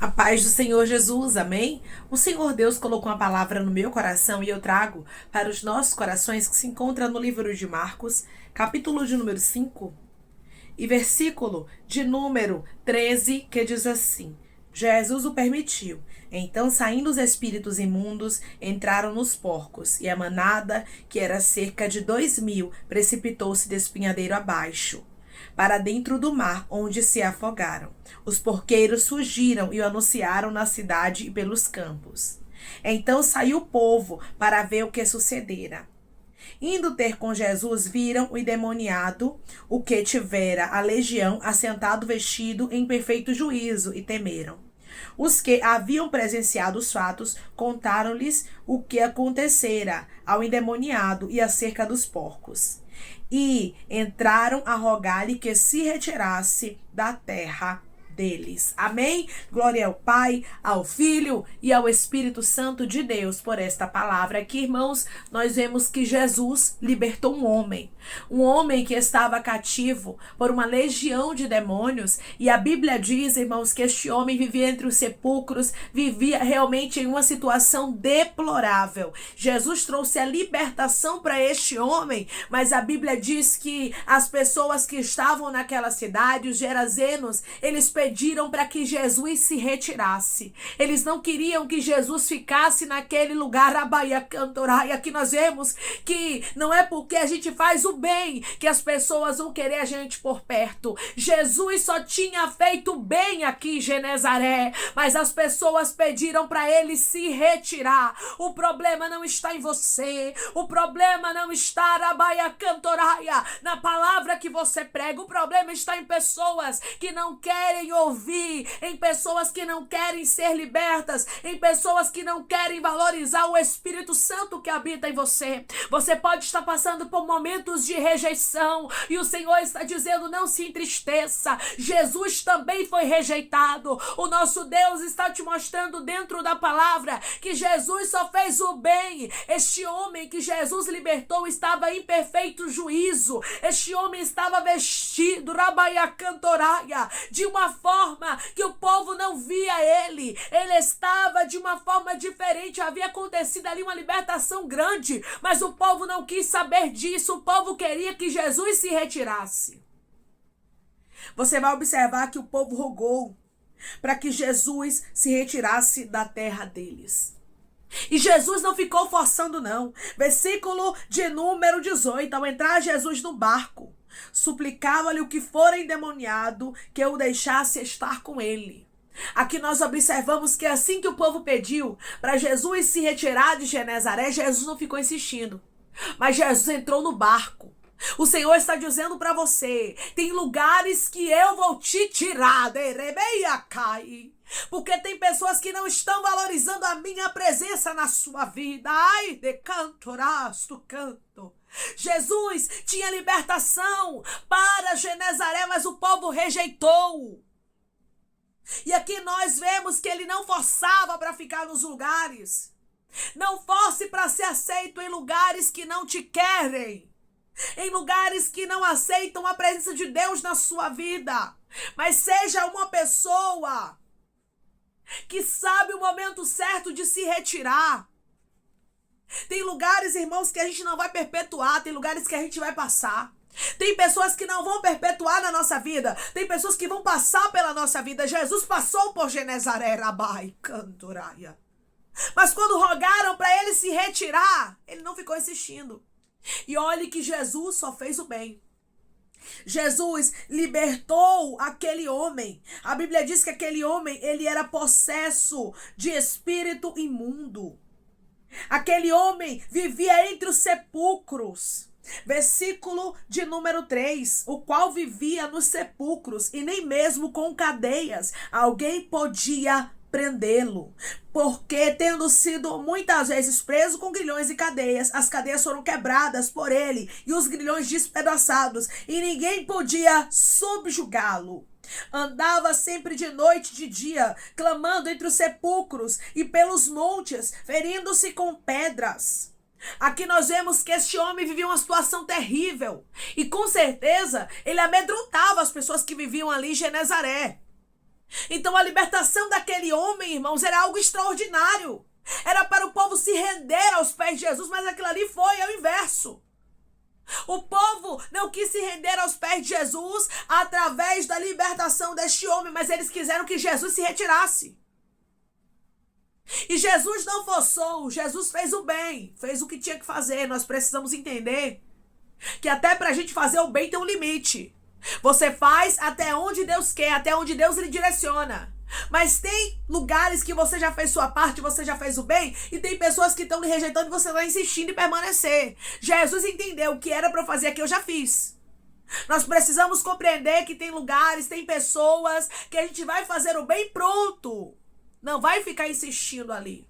A paz do Senhor Jesus, amém? O Senhor Deus colocou uma palavra no meu coração e eu trago para os nossos corações que se encontra no livro de Marcos, capítulo de número 5 e versículo de número 13, que diz assim: Jesus o permitiu. Então, saindo os espíritos imundos, entraram nos porcos, e a manada, que era cerca de 2.000, precipitou-se de espinhadeiro abaixo, para dentro do mar, onde se afogaram. Os porqueiros fugiram e o anunciaram na cidade e pelos campos. Então saiu o povo para ver o que sucedera. Indo ter com Jesus, viram o endemoniado, o que tivera a legião, assentado vestido em perfeito juízo, e temeram. Os que haviam presenciado os fatos contaram-lhes o que acontecera ao endemoniado e acerca dos porcos. E entraram a rogar-lhe que se retirasse da terra deles. Amém? Glória ao Pai, ao Filho e ao Espírito Santo de Deus por esta palavra aqui, irmãos. Nós vemos que Jesus libertou um homem que estava cativo por uma legião de demônios, e a Bíblia diz, irmãos, que este homem vivia entre os sepulcros, vivia realmente em uma situação deplorável. Jesus trouxe a libertação para este homem, mas a Bíblia diz que as pessoas que estavam naquela cidade, os gerazenos, eles pediram para que Jesus se retirasse. Eles não queriam que Jesus ficasse naquele lugar. Abaia cantorai. Aqui nós vemos que não é porque a gente faz o bem que as pessoas vão querer a gente por perto. Jesus só tinha feito bem aqui em Genezaré, mas as pessoas pediram para ele se retirar. O problema não está em você. O problema não está, Abaia cantoraia, na palavra que você prega. O problema está em pessoas que não querem ouvir, em pessoas que não querem ser libertas, em pessoas que não querem valorizar o Espírito Santo que habita em você. Você pode estar passando por momentos de rejeição e o Senhor está dizendo: não se entristeça, Jesus também foi rejeitado. O nosso Deus está te mostrando dentro da palavra que Jesus só fez o bem. Este homem que Jesus libertou estava em perfeito juízo. Este homem estava vestido, Rabaia cantoraia, de uma forma que o povo não via ele. Ele estava de uma forma diferente. Havia acontecido ali uma libertação grande, mas o povo não quis saber disso. O povo queria que Jesus se retirasse. Você vai observar que o povo rogou para que Jesus se retirasse da terra deles. E Jesus não ficou forçando, não. Versículo de número 18. Ao entrar Jesus no barco, suplicava-lhe o que fora endemoniado que o deixasse estar com ele. Aqui nós observamos que assim que o povo pediu para Jesus se retirar de Genezaré, Jesus não ficou insistindo, mas Jesus entrou no barco. O Senhor está dizendo para você: tem lugares que eu vou te tirar, porque tem pessoas que não estão valorizando a minha presença na sua vida. Ai, de cantorás tu canto. Jesus tinha libertação para Genezaré, mas o povo rejeitou. E aqui nós vemos que ele não forçava para ficar nos lugares. Não force para ser aceito em lugares que não te querem, em lugares que não aceitam a presença de Deus na sua vida. Mas seja uma pessoa que sabe o momento certo de se retirar. Tem lugares, irmãos, que a gente não vai perpetuar. Tem lugares que a gente vai passar. Tem pessoas que não vão perpetuar na nossa vida. Tem pessoas que vão passar pela nossa vida. Jesus passou por Genezaré, Rabai, Cantoraia. Mas quando rogaram para ele se retirar, ele não ficou insistindo. E olhe que Jesus só fez o bem. Jesus libertou aquele homem. A Bíblia diz que aquele homem, ele era possesso de espírito imundo. Aquele homem vivia entre os sepulcros. Versículo de número 3. O qual vivia nos sepulcros, e nem mesmo com cadeias alguém podia prendê-lo, porque tendo sido muitas vezes preso com grilhões e cadeias, as cadeias foram quebradas por ele e os grilhões despedaçados, e ninguém podia subjugá-lo. Andava sempre de noite e de dia, clamando entre os sepulcros e pelos montes, ferindo-se com pedras. Aqui nós vemos que este homem vivia uma situação terrível, e com certeza ele amedrontava as pessoas que viviam ali em Genezaré. Então a libertação daquele homem, irmãos, era algo extraordinário. Era para o povo se render aos pés de Jesus, mas aquilo ali foi ao inverso. O povo não quis se render aos pés de Jesus através da libertação deste homem, mas eles quiseram que Jesus se retirasse. E Jesus não forçou, Jesus fez o bem, fez o que tinha que fazer. Nós precisamos entender que até para a gente fazer o bem tem um limite. Você faz até onde Deus quer, até onde Deus lhe direciona. Mas tem lugares que você já fez sua parte, você já fez o bem, e tem pessoas que estão lhe rejeitando e você está insistindo em permanecer. Jesus entendeu o que era para fazer aqui, eu já fiz. Nós precisamos compreender que tem lugares, tem pessoas que a gente vai fazer o bem pronto. Não vai ficar insistindo ali.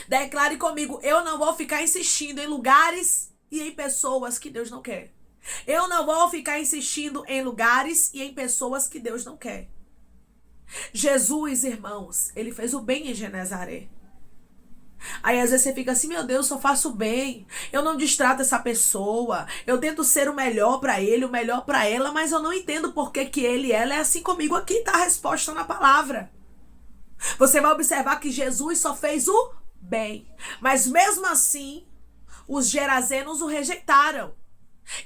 Declare comigo, eu não vou ficar insistindo em lugares e em pessoas que Deus não quer. Eu não vou ficar insistindo em lugares e em pessoas que Deus não quer. Jesus, irmãos, ele fez o bem em Genezaré. Aí às vezes você fica assim, meu Deus, só faço bem. Eu não distrato essa pessoa. Eu tento ser o melhor para ele, o melhor para ela, mas eu não entendo por que ele e ela é assim comigo. Aqui está a resposta na palavra. Você vai observar que Jesus só fez o bem. Mas mesmo assim, os gerazenos o rejeitaram.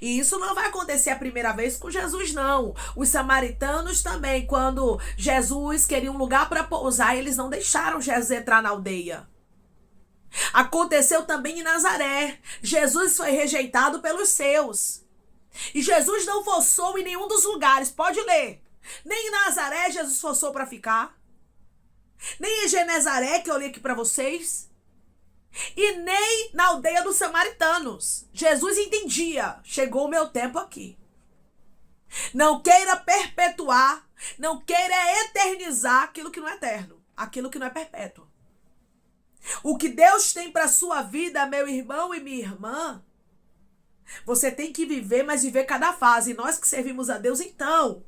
E isso não vai acontecer a primeira vez com Jesus, não. Os samaritanos também, quando Jesus queria um lugar para pousar, eles não deixaram Jesus entrar na aldeia. Aconteceu também em Nazaré. Jesus foi rejeitado pelos seus. E Jesus não forçou em nenhum dos lugares. Pode ler. Nem em Nazaré Jesus forçou para ficar. Nem em Genezaré, que eu li aqui para vocês. E nem na aldeia dos samaritanos. Jesus entendia. Chegou o meu tempo aqui. Não queira perpetuar. Não queira eternizar aquilo que não é eterno. Aquilo que não é perpétuo. O que Deus tem para sua vida, meu irmão e minha irmã, você tem que viver, mas viver cada fase. E nós que servimos a Deus, então.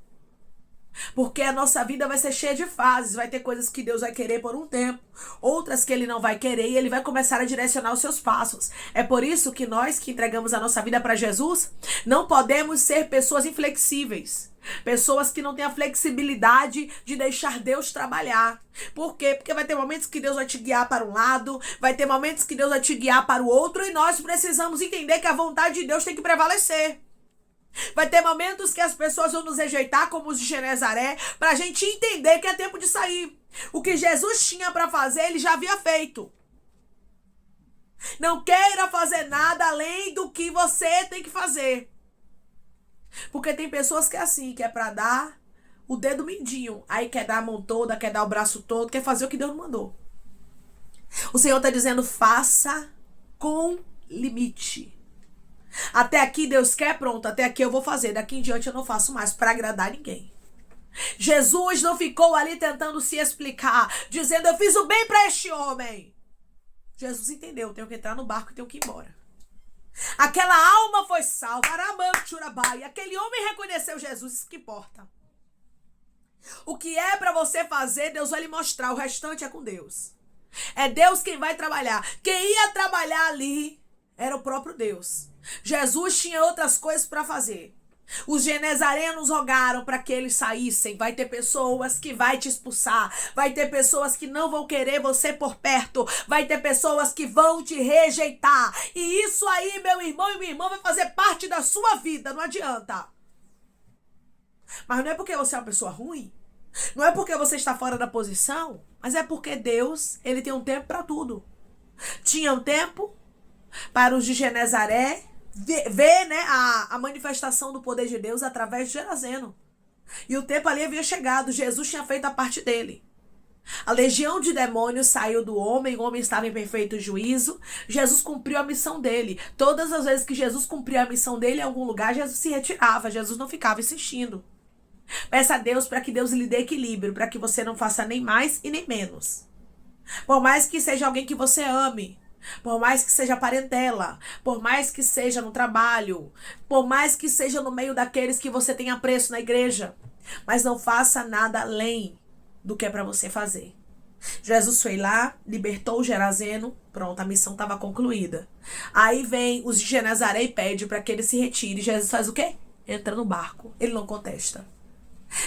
Porque a nossa vida vai ser cheia de fases. Vai ter coisas que Deus vai querer por um tempo, outras que Ele não vai querer, e Ele vai começar a direcionar os seus passos. É por isso que nós que entregamos a nossa vida para Jesus, não podemos ser pessoas inflexíveis. Pessoas que não têm a flexibilidade de deixar Deus trabalhar. Por quê? Porque vai ter momentos que Deus vai te guiar para um lado, vai ter momentos que Deus vai te guiar para o outro, e nós precisamos entender que a vontade de Deus tem que prevalecer. Vai ter momentos que as pessoas vão nos rejeitar, como os de Genezaré, para a gente entender que é tempo de sair. O que Jesus tinha para fazer, Ele já havia feito. Não queira fazer nada além do que você tem que fazer. Porque tem pessoas que é assim, que é para dar o dedo mindinho. Aí quer dar a mão toda, quer dar o braço todo, quer fazer o que Deus mandou. O Senhor está dizendo, faça com limite. Até aqui Deus quer, pronto, até aqui eu vou fazer. Daqui em diante eu não faço mais para agradar ninguém. Jesus não ficou ali tentando se explicar, dizendo, eu fiz o bem para este homem. Jesus entendeu, tenho que entrar no barco e tenho que ir embora. Aquela alma foi salva, e aquele homem reconheceu Jesus, isso que importa. O que é para você fazer, Deus vai lhe mostrar, o restante é com Deus. É Deus quem vai trabalhar. Quem ia trabalhar ali era o próprio Deus. Jesus tinha outras coisas para fazer. Os genezarenos rogaram para que eles saíssem. Vai ter pessoas que vai te expulsar. Vai ter pessoas que não vão querer você por perto. Vai ter pessoas que vão te rejeitar. E isso aí, meu irmão e minha irmã, vai fazer parte da sua vida. Não adianta. Mas não é porque você é uma pessoa ruim. Não é porque você está fora da posição. Mas é porque Deus, Ele tem um tempo para tudo. Tinha um tempo para os de Genezaré ver, né, a manifestação do poder de Deus através de Gerazeno. E o tempo ali havia chegado. Jesus tinha feito a parte dele. A legião de demônios saiu do homem, o homem estava em perfeito juízo. Jesus cumpriu a missão dele. Todas as vezes que Jesus cumpria a missão dele em algum lugar, Jesus se retirava. Jesus não ficava insistindo. Peça a Deus para que Deus lhe dê equilíbrio, para que você não faça nem mais e nem menos. Por mais que seja alguém que você ame, por mais que seja parentela, por mais que seja no trabalho, por mais que seja no meio daqueles que você tem apreço na igreja, mas não faça nada além do que é para você fazer. Jesus foi lá, libertou o Gerazeno, pronto, a missão estava concluída. Aí vem os de Genezaré e pede para que ele se retire. Jesus faz o quê? Entra no barco, ele não contesta.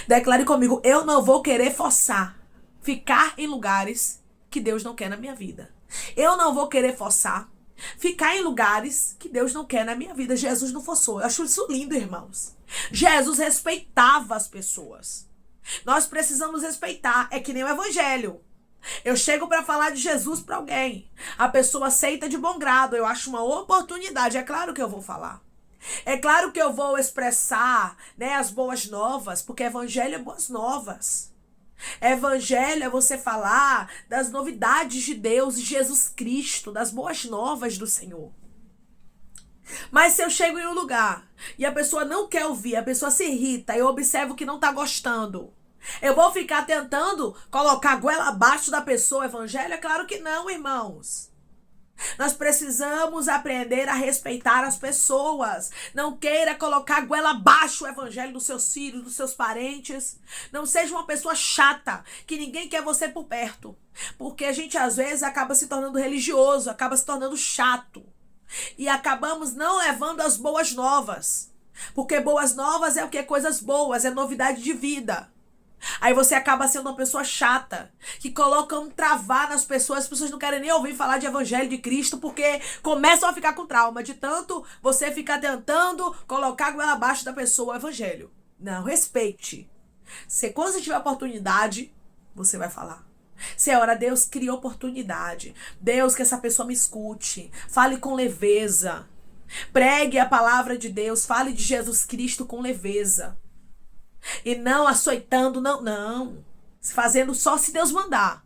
Declare comigo: eu não vou querer forçar ficar em lugares que Deus não quer na minha vida. Eu não vou querer forçar ficar em lugares que Deus não quer na minha vida. Jesus não forçou. Eu acho isso lindo, irmãos. Jesus respeitava as pessoas. Nós precisamos respeitar. É que nem o evangelho. Eu chego para falar de Jesus para alguém. A pessoa aceita de bom grado. Eu acho uma oportunidade. É claro que eu vou falar. É claro que eu vou expressar, né, as boas novas, porque evangelho é boas novas. Evangelho é você falar das novidades de Deus, de Jesus Cristo, das boas novas do Senhor. Mas se eu chego em um lugar e a pessoa não quer ouvir, a pessoa se irrita, eu observo que não está gostando, eu vou ficar tentando colocar a goela abaixo da pessoa? Evangelho? É claro que não, irmãos. Nós precisamos aprender a respeitar as pessoas. Não queira colocar a goela abaixo o evangelho dos seus filhos, dos seus parentes. Não seja uma pessoa chata, que ninguém quer você por perto. Porque a gente às vezes acaba se tornando religioso, acaba se tornando chato. E acabamos não levando as boas novas. Porque boas novas é o que? Coisas boas, é novidade de vida. Aí você acaba sendo uma pessoa chata, que coloca um travar nas pessoas. As pessoas não querem nem ouvir falar de evangelho de Cristo, porque começam a ficar com trauma de tanto você ficar tentando colocar a goela abaixo da pessoa o evangelho. Não, respeite. Se quando você tiver oportunidade, você vai falar. Senhora, Deus cria oportunidade. Deus, que essa pessoa me escute. Fale com leveza. Pregue a palavra de Deus. Fale de Jesus Cristo com leveza. E não açoitando, não. Fazendo só se Deus mandar.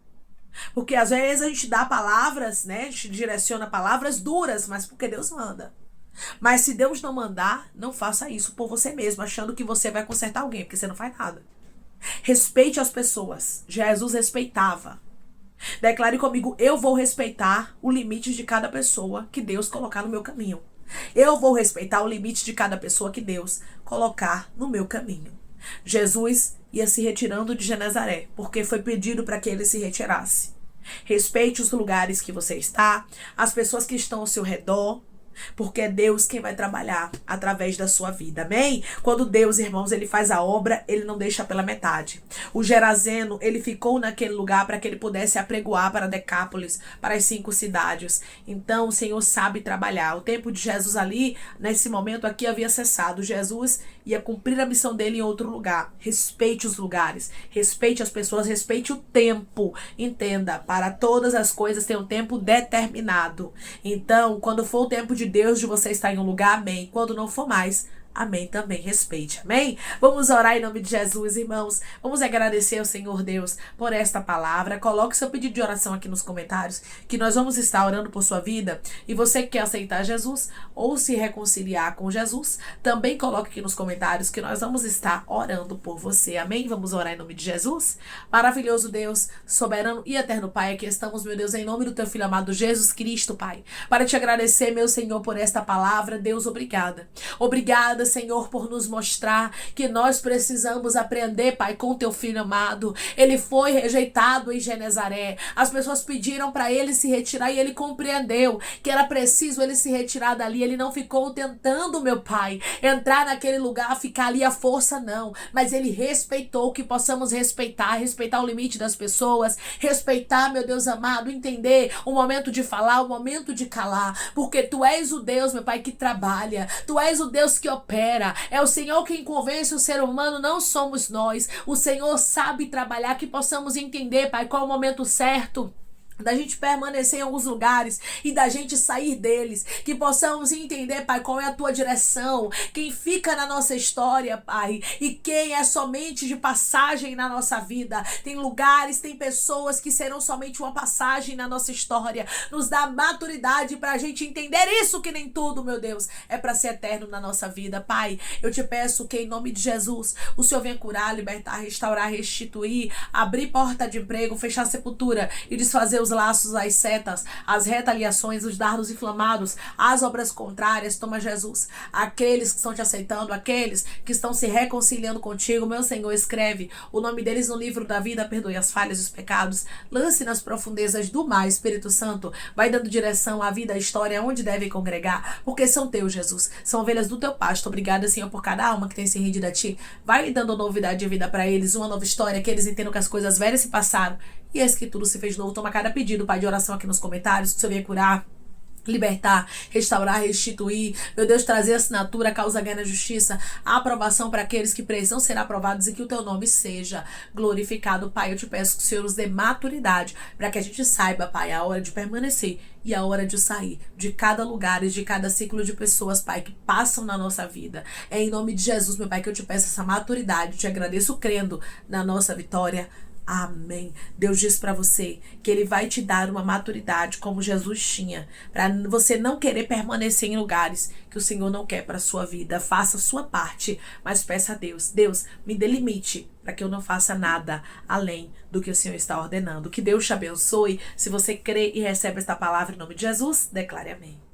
Porque às vezes a gente dá palavras, né? A gente direciona palavras duras, mas porque Deus manda. Mas se Deus não mandar, não faça isso por você mesmo, achando que você vai consertar alguém, porque você não faz nada. Respeite as pessoas. Jesus respeitava. Declare comigo: eu vou respeitar o limite de cada pessoa que Deus colocar no meu caminho. Eu vou respeitar o limite de cada pessoa que Deus colocar no meu caminho. Jesus ia se retirando de Genezaré, porque foi pedido para que ele se retirasse. Respeite os lugares que você está, as pessoas que estão ao seu redor, porque é Deus quem vai trabalhar através da sua vida, amém? Quando Deus, irmãos, ele faz a obra, ele não deixa pela metade. O Gerazeno, ele ficou naquele lugar para que ele pudesse apregoar para Decápolis, para as 5 cidades. Então, o Senhor sabe trabalhar. O tempo de Jesus ali, nesse momento aqui, havia cessado. Jesus ia cumprir a missão dele em outro lugar. Respeite os lugares, respeite as pessoas, respeite o tempo. Entenda, para todas as coisas tem um tempo determinado. Então, quando for o tempo de Deus de você estar em um lugar, amém. Quando não for mais, amém também. Respeite, amém? Vamos orar em nome de Jesus, irmãos. Vamos agradecer ao Senhor Deus por esta palavra. Coloque seu pedido de oração aqui nos comentários, que nós vamos estar orando por sua vida. E você que quer aceitar Jesus ou se reconciliar com Jesus, também coloque aqui nos comentários que nós vamos estar orando por você, amém? Vamos orar em nome de Jesus. Maravilhoso Deus, soberano e eterno Pai, aqui estamos, meu Deus, em nome do teu Filho amado Jesus Cristo, Pai, para te agradecer, meu Senhor, por esta palavra. Deus, obrigada. Obrigada, Senhor, por nos mostrar que nós precisamos aprender, Pai, com o teu Filho amado. Ele foi rejeitado em Genezaré. As pessoas pediram para ele se retirar e ele compreendeu que era preciso ele se retirar dali. Ele não ficou tentando, meu Pai, entrar naquele lugar, ficar ali à força, não. Mas ele respeitou, que possamos respeitar o limite das pessoas, respeitar, meu Deus amado, entender o momento de falar, o momento de calar, porque tu és o Deus, meu Pai, que trabalha. Tu és o Deus que opera. É o Senhor quem convence o ser humano, não somos nós. O Senhor sabe trabalhar, que possamos entender, Pai, qual é o momento certo da gente permanecer em alguns lugares e da gente sair deles, que possamos entender, Pai, qual é a tua direção, quem fica na nossa história, Pai, e quem é somente de passagem na nossa vida. Tem lugares, tem pessoas que serão somente uma passagem na nossa história. Nos dá maturidade pra gente entender isso, que nem tudo, meu Deus, é pra ser eterno na nossa vida. Pai, eu te peço que em nome de Jesus, o Senhor venha curar, libertar, restaurar, restituir, abrir porta de emprego, fechar a sepultura e desfazer os os laços, as setas, as retaliações, os dardos inflamados, as obras contrárias. Toma, Jesus, aqueles que estão te aceitando, aqueles que estão se reconciliando contigo, meu Senhor, escreve o nome deles no livro da vida, perdoe as falhas e os pecados, lance nas profundezas do mar, Espírito Santo, vai dando direção à vida, à história, onde devem congregar, porque são teus, Jesus, são ovelhas do teu pasto. Obrigada, Senhor, por cada alma que tem se rendido a ti. Vai dando novidade de vida para eles, uma nova história, que eles entendam que as coisas velhas se passaram e eis que tudo se fez novo. Toma cada pedido, Pai, de oração aqui nos comentários, que o Senhor venha curar, libertar, restaurar, restituir, meu Deus, trazer assinatura, causa ganha na justiça, a aprovação para aqueles que precisam ser aprovados e que o teu nome seja glorificado. Pai, eu te peço que o Senhor nos dê maturidade para que a gente saiba, Pai, a hora de permanecer e a hora de sair de cada lugar e de cada ciclo de pessoas, Pai, que passam na nossa vida. É em nome de Jesus, meu Pai, que eu te peço essa maturidade, eu te agradeço crendo na nossa vitória. Amém. Deus diz para você que Ele vai te dar uma maturidade como Jesus tinha, para você não querer permanecer em lugares que o Senhor não quer para sua vida. Faça a sua parte, mas peça a Deus: Deus, me dê limite para que eu não faça nada além do que o Senhor está ordenando. Que Deus te abençoe. Se você crê e recebe esta palavra em nome de Jesus, declare amém.